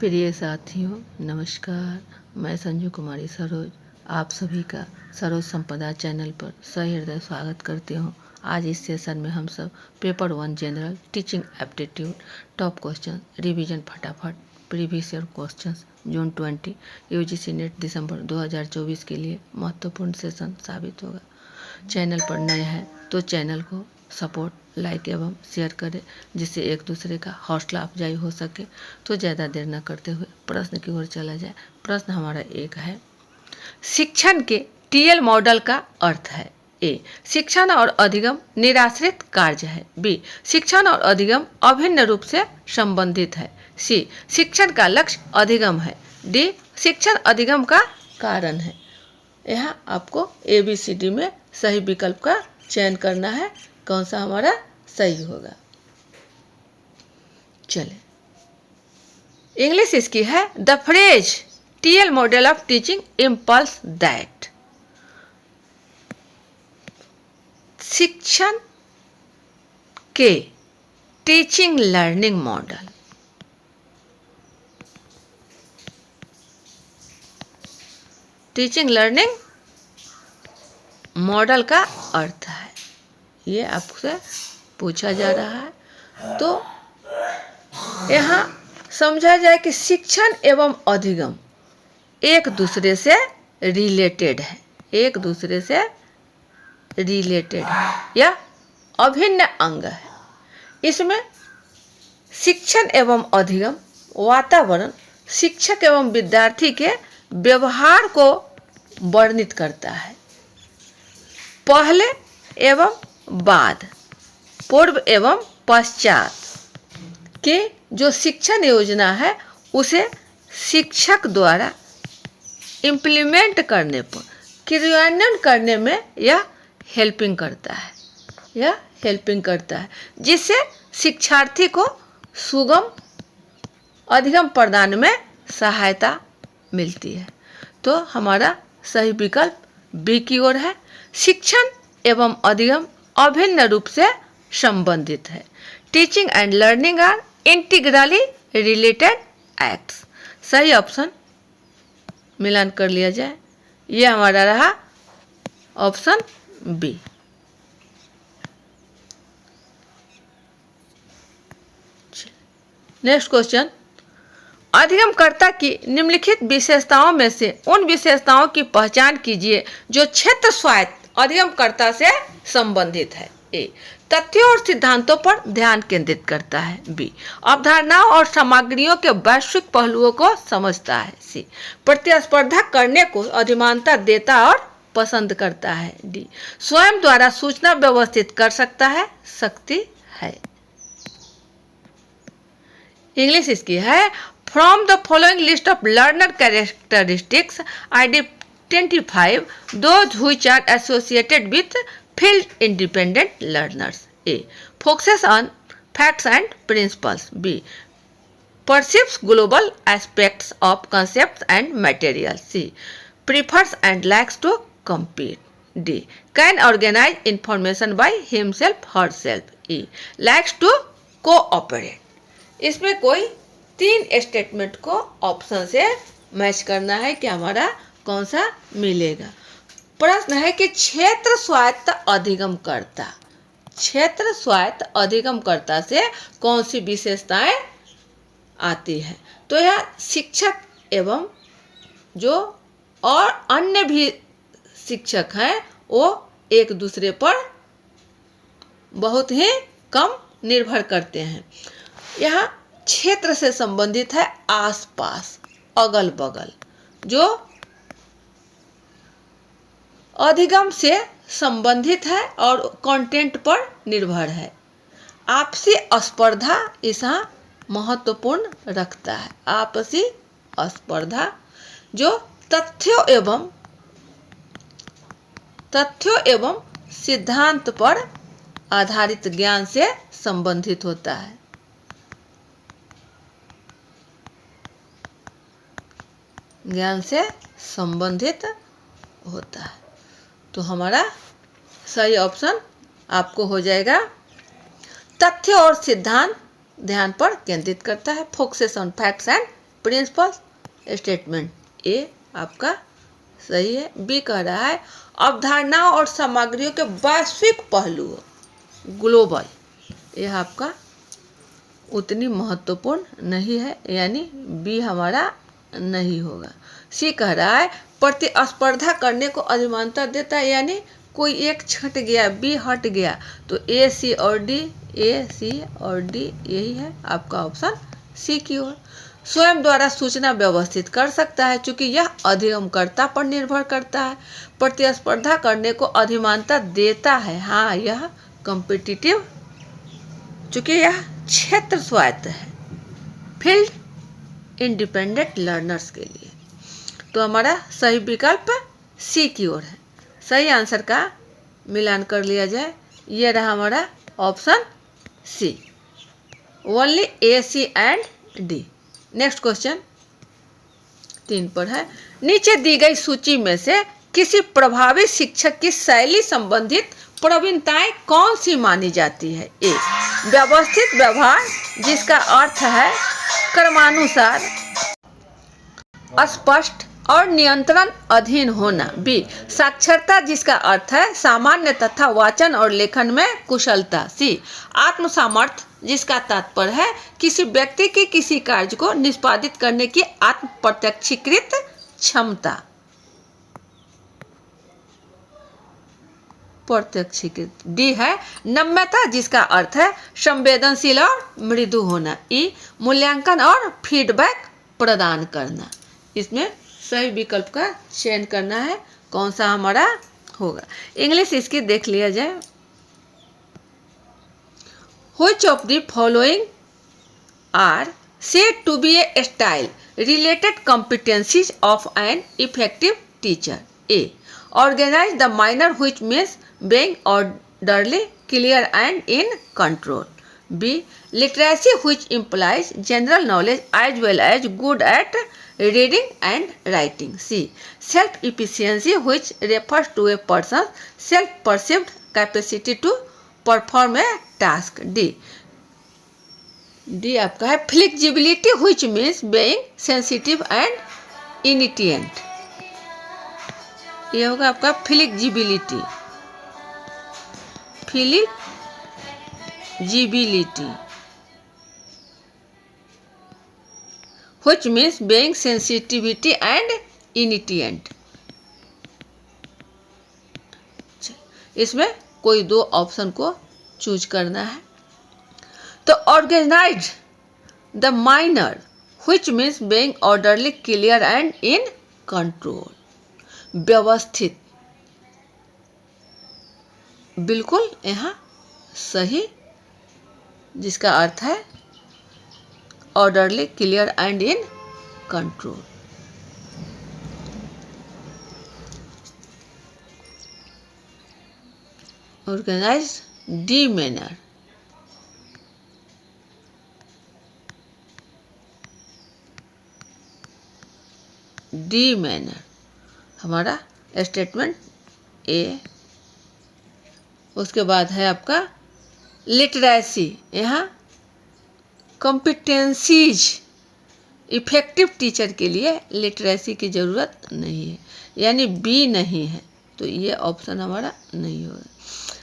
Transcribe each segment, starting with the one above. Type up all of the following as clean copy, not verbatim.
प्रिय साथियों नमस्कार। मैं संजू कुमारी सरोज आप सभी का सरोज संपदा चैनल पर सहृदय स्वागत करती हूँ। आज इस सेशन में हम सब paper 1 general teaching aptitude top question revision फटाफट प्रीवियस ईयर क्वेश्चंस जून 20 यूजीसी नेट दिसंबर 2024 के लिए महत्वपूर्ण सेशन साबित होगा। चैनल पर नए हैं तो चैनल को सपोर्ट लाइक एवं शेयर करें जिससे एक दूसरे का हौसला अफजाई हो सके। तो ज़्यादा देर न करते हुए प्रश्न की ओर चला जाए। प्रश्न हमारा एक है, शिक्षण के टीएल मॉडल का अर्थ है। ए, शिक्षण और अधिगम निराश्रित कार्य है। बी, शिक्षण और अधिगम अभिन्न रूप से संबंधित है। सी, शिक्षण का लक्ष्य अधिगम है। डी, शिक्षण अधिगम का कारण है। यहाँ आपको ABCD में सही विकल्प का चयन करना है, कौन सा हमारा सही होगा। चले, इंग्लिश इसकी है the phrase TL model of teaching impulse that. शिक्षण के teaching learning model, teaching learning model का अर्थ है, ये आपसे पूछा जा रहा है। तो यहाँ समझा जाए कि शिक्षण एवं अधिगम एक दूसरे से रिलेटेड है, एक दूसरे से रिलेटेड है या अभिन्न अंग है। इसमें शिक्षण एवं अधिगम वातावरण शिक्षक एवं विद्यार्थी के व्यवहार को वर्णित करता है। पहले एवं बाद, पूर्व एवं पश्चात के जो शिक्षण योजना है उसे शिक्षक द्वारा इम्प्लीमेंट करने पर, क्रियान्वयन करने में यह हेल्पिंग करता है, यह हेल्पिंग करता है जिससे शिक्षार्थी को सुगम अधिगम प्रदान में सहायता मिलती है। तो हमारा सही विकल्प बी की ओर है। शिक्षण एवं अधिगम अभिन्न रूप से संबंधित है। Teaching and learning are integrally related acts. सही ऑप्शन मिलान कर लिया जाए, ये हमारा रहा ऑप्शन बी। नेक्स्ट क्वेश्चन, अधिगमकर्ता की निम्नलिखित विशेषताओं में से उन विशेषताओं की पहचान कीजिए जो क्षेत्र स्वायत्त अधिगमकर्ता से संबंधित है। ए, तथ्यों और सिद्धांतों पर ध्यान केंद्रित करता है। बी, अवधारणाओं और सामग्रियों के वैश्विक पहलुओं को समझता है। सी, प्रतिस्पर्धा करने को अधिमानता देता और पसंद करता है। डी, स्वयं द्वारा सूचना व्यवस्थित कर सकता है, शक्ति है। इंग्लिश इसकी है, from the following list of learner characteristics identify those which are associated with field independent learners. A, focuses on facts and principles. B, perceives global aspects of concepts and materials. C, prefers and likes to compete. D, can organize information by himself herself. E, likes to cooperate. इसमें कोई 3 statement को option से match करना है कि हमारा कौन सा मिलेगा। प्रश्न है कि क्षेत्र स्वायत्त अधिगमकर्ता, क्षेत्र स्वायत्त अधिगमकर्ता से कौन सी विशेषताएं आती है। तो यह शिक्षक एवं जो और अन्य भी शिक्षक हैं वो एक दूसरे पर बहुत ही कम निर्भर करते हैं। यह क्षेत्र से संबंधित है, आसपास अगल बगल। जो अधिगम से संबंधित है और कंटेंट पर निर्भर है। आपसी स्पर्धा इसका महत्वपूर्ण रखता है। आपसी स्पर्धा जो तथ्यों एवं सिद्धांत पर आधारित ज्ञान से संबंधित होता है। ज्ञान से संबंधित होता है। तो हमारा सही ऑप्शन आपको हो जाएगा, तथ्य और सिद्धांत ध्यान पर केंद्रित करता है, focuses on facts and principle statement, A आपका सही है। बी कह रहा है अवधारणाओं और सामग्रियों के वैश्विक पहलुओं, ग्लोबल, यह आपका उतनी महत्वपूर्ण नहीं है, यानी बी हमारा नहीं होगा। सी कह रहा है प्रतिस्पर्धा करने को अधिमानता देता है, यानी कोई एक छट गया, बी हट गया, तो ए सी और डी, ए सी और डी यही है आपका ऑप्शन सी की ओर। स्वयं द्वारा सूचना व्यवस्थित कर सकता है, चूंकि यह अधिगमकर्ता पर निर्भर करता है। प्रतिस्पर्धा करने को अधिमानता देता है, हाँ यह कॉम्पिटिटिव, चूंकि यह क्षेत्र स्वायत्त है, फील्ड इंडिपेंडेंट लर्नर्स के लिए। तो हमारा सही विकल्प सी की ओर है। सही आंसर का मिलान कर लिया जाए, ये रहा हमारा option C, only A C and D. Next question 3 पर है, नीचे दी गई सूची में से किसी प्रभावी शिक्षक की शैली संबंधित प्रवीणताएं कौन सी मानी जाती है? ए व्यवस्थित व्यवहार, जिसका अर्थ है क्रमानुसार, स्पष्ट और नियंत्रण अधीन होना। बी साक्षरता, जिसका अर्थ है सामान्य तथा वाचन और लेखन में कुशलता। सी आत्म सामर्थ्य, जिसका तात्पर्य है किसी व्यक्ति की किसी कार्य को निष्पादित करने की आत्म प्रत्यक्षीकृत क्षमता, प्रत्यक्षीकृत। डी है नम्यता, जिसका अर्थ है संवेदनशील और मृदु होना। ई मूल्यांकन और फीडबैक प्रदान करना। इसमें सही विकल्प का चयन करना है, कौन सा हमारा होगा। इंग्लिश इसकी देख लिया जाए। Which of the following are said to be a style related competencies of an effective teacher? A organize the manner, which means being orderly, clear and in control. B literacy, which implies general knowledge as well as good at reading and writing. C self efficiency, which refers to a person's self perceived capacity to perform a task. D आपका है flexibility, which means being sensitive and initiative. ये होगा आपका flexibility, which means being sensitivity and initiative. इसमें कोई 2 option को choose करना है। तो organize the manner, which means being orderly, clear and in control. व्यवस्थित, बिल्कुल यहाँ सही, जिसका अर्थ है orderly, clear and in control. Organized, D manner. D manner हमारा स्टेटमेंट ए। उसके बाद है आपका लिटरेसी, यहाँ कॉम्पिटेंसीज, इफेक्टिव टीचर के लिए लिटरेसी की ज़रूरत नहीं है, यानी बी नहीं है, तो ये ऑप्शन हमारा नहीं होगा।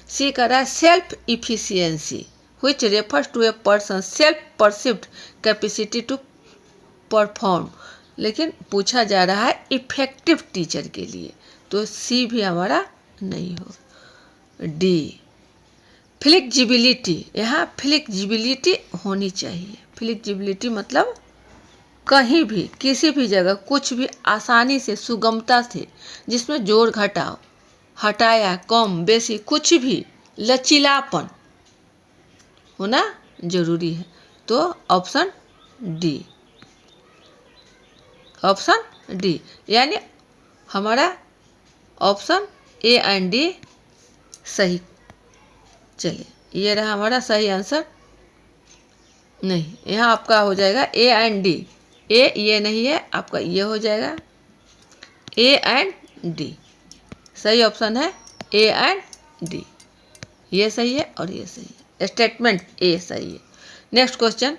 सी कह रहा है self efficiency, which refers to a person's self perceived capacity to perform, लेकिन पूछा जा रहा है इफेक्टिव टीचर के लिए, तो सी भी हमारा नहीं होगा। डी फ्लेक्सिबिलिटी, यहाँ फ्लेक्सिबिलिटी होनी चाहिए। फ्लेक्सिबिलिटी मतलब कहीं भी, किसी भी जगह, कुछ भी आसानी से, सुगमता से, जिसमें जोड़ घटाव, हटाया, कम बेसी, कुछ भी लचीलापन होना जरूरी है। तो ऑप्शन डी, ऑप्शन डी, यानी हमारा ऑप्शन ए एंड डी सही। चलिए ये रहा हमारा सही आंसर। नहीं, यहाँ आपका हो जाएगा ए एंड डी। ए ये नहीं है, आपका ये हो जाएगा ए एंड डी। सही ऑप्शन है ए एंड डी, ये सही है और ये सही है। स्टेटमेंट ए सही है। नेक्स्ट क्वेश्चन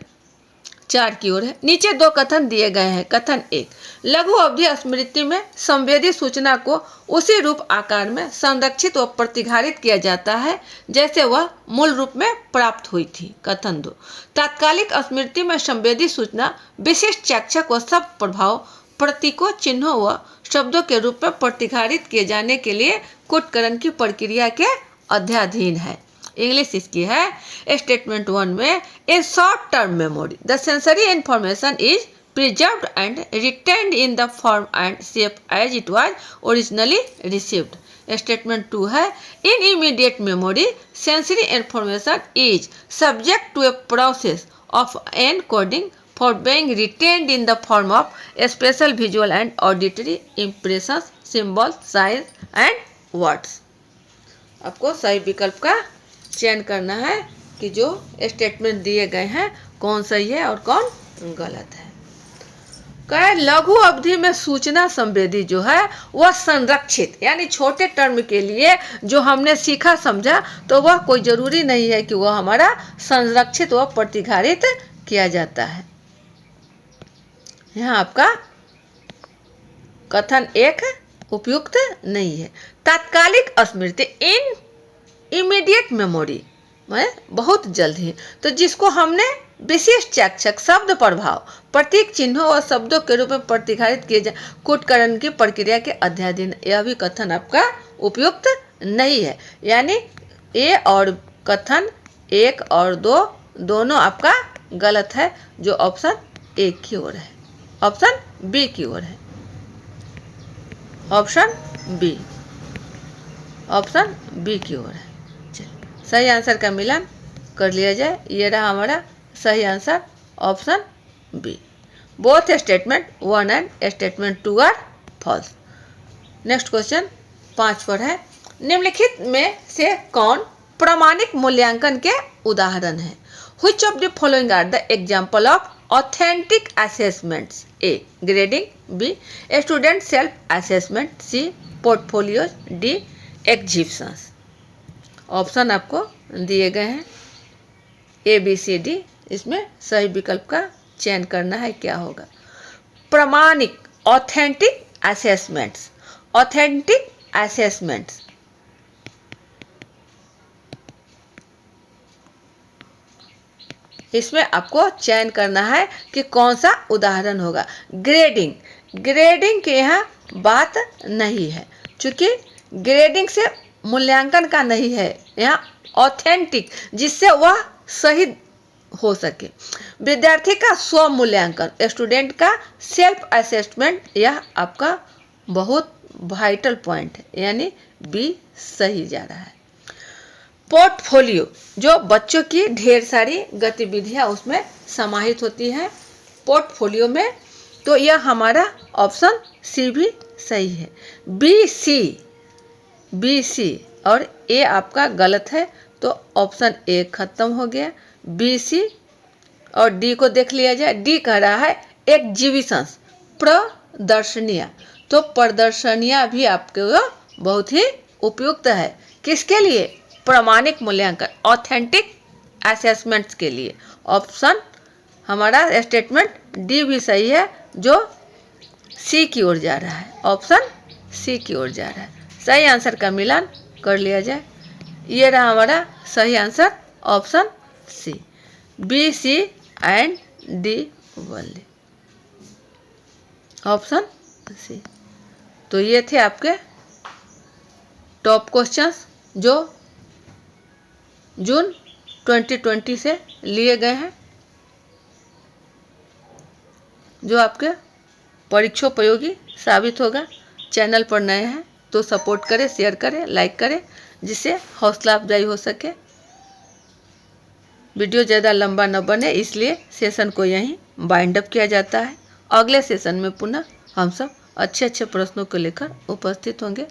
4 की ओर है। नीचे 2 कथन दिए गए हैं। कथन 1, लघु अवधि स्मृति में संवेदी सूचना को उसी रूप आकार में संरक्षित व प्रतिघारित किया जाता है जैसे वह मूल रूप में प्राप्त हुई थी। कथन 2, तात्कालिक स्मृति में संवेदी सूचना विशिष्ट चाक्षक व सब प्रभाव प्रतीकों, चिन्हों व शब्दों के रूप में प्रतिघारित किए जाने के लिए कूटकरण की प्रक्रिया के अध्याधीन है। इंग्लिश इसकी है स्टेटमेंट 1 में, in short term memory the sensory information is preserved and retained in the form and shape as it was originally received. Statement 2 है, in immediate memory sensory information is subject to a process of encoding for being retained in the form of special visual and auditory impressions, symbols, signs and words. आपको सही विकल्प का चयन करना है कि जो स्टेटमेंट दिए गए हैं कौन सही है और कौन गलत है। कहे लघु अवधि में सूचना संवेदी जो है वह संरक्षित, यानी छोटे टर्म के लिए जो हमने सीखा समझा तो वह कोई जरूरी नहीं है कि वह हमारा संरक्षित व प्रतिघारित किया जाता है। यहाँ आपका कथन 1 उपयुक्त नहीं है। तात्कालिक स्मृति इन इमीडिएट मेमोरी में बहुत जल्द ही, तो जिसको हमने विशिष्ट चाक्षक, शब्द प्रभाव, प्रतीक, चिन्हों और शब्दों के रूप में प्रतिघारित किए जाए कूटकरण की प्रक्रिया के अध्याधीन, यह भी कथन आपका उपयुक्त नहीं है। यानी ए और कथन 1 और 2 दोनों आपका गलत है, जो ऑप्शन ए की ओर है, ऑप्शन बी की ओर है, ऑप्शन बी, ऑप्शन बी की ओर है। सही आंसर का मिलान कर लिया जाए। ये रहा हमारा सही answer, option B. Both statement 1 and statement 2 are false. Next question 5 पर है, निम्नलिखित में से कौन प्रामाणिक मूल्यांकन के उदाहरण है? Which of the following are the example of authentic assessments? A. Grading. B. Student self assessment. C. Portfolios. D. Exhibitions. Option आपको दिए गए हैं ए बी सी डी, इसमें सही विकल्प का चयन करना है। क्या होगा? प्रामाणिक, ऑथेंटिक असेसमेंट्स, ऑथेंटिक असेसमेंट्स, इसमें आपको चयन करना है कि कौन सा उदाहरण होगा। ग्रेडिंग, ग्रेडिंग के यहाँ बात नहीं है, क्योंकि ग्रेडिंग से मूल्यांकन का नहीं है, यहाँ ऑथेंटिक, जिससे वह सही हो सके। विद्यार्थी का स्व मूल्यांकन, स्टूडेंट का सेल्फ असेसमेंट, यह आपका बहुत वाइटल पॉइंट है, यानी बी सही जा रहा है। पोर्टफोलियो, जो बच्चों की ढेर सारी गतिविधियां उसमें समाहित होती हैं पोर्टफोलियो में, तो यह हमारा ऑप्शन सी भी सही है। बी सी और ए आपका गलत है, तो ऑप्शन ए खत्म हो गया। बी सी और डी को देख लिया जाए। डी कह रहा है एग्जीबिशंस, प्रदर्शनियाँ, तो प्रदर्शनियाँ भी आपके बहुत ही उपयुक्त है। किसके लिए? प्रामाणिक मूल्यांकन, ऑथेंटिक असेसमेंट्स के लिए। ऑप्शन हमारा स्टेटमेंट डी भी सही है, जो सी की ओर जा रहा है, ऑप्शन सी की ओर जा रहा है। सही आंसर का मिलान कर लिया जाए। ये रहा हमारा सही answer, option C, B C and D only, option C. तो ये थे आपके टॉप क्वेश्चंस जो जून 2020 से लिए गए हैं, जो आपके परीक्षोपयोगी साबित होगा। चैनल पर नए हैं तो सपोर्ट करें, शेयर करें, लाइक करें, जिससे हौसला अफजाई हो सके। वीडियो ज़्यादा लंबा न बने, इसलिए सेशन को यहीं बाइंड अप किया जाता है। अगले सेशन में पुनः हम सब अच्छे अच्छे प्रश्नों को लेकर उपस्थित होंगे।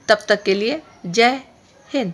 तब तक के लिए जय हिंद।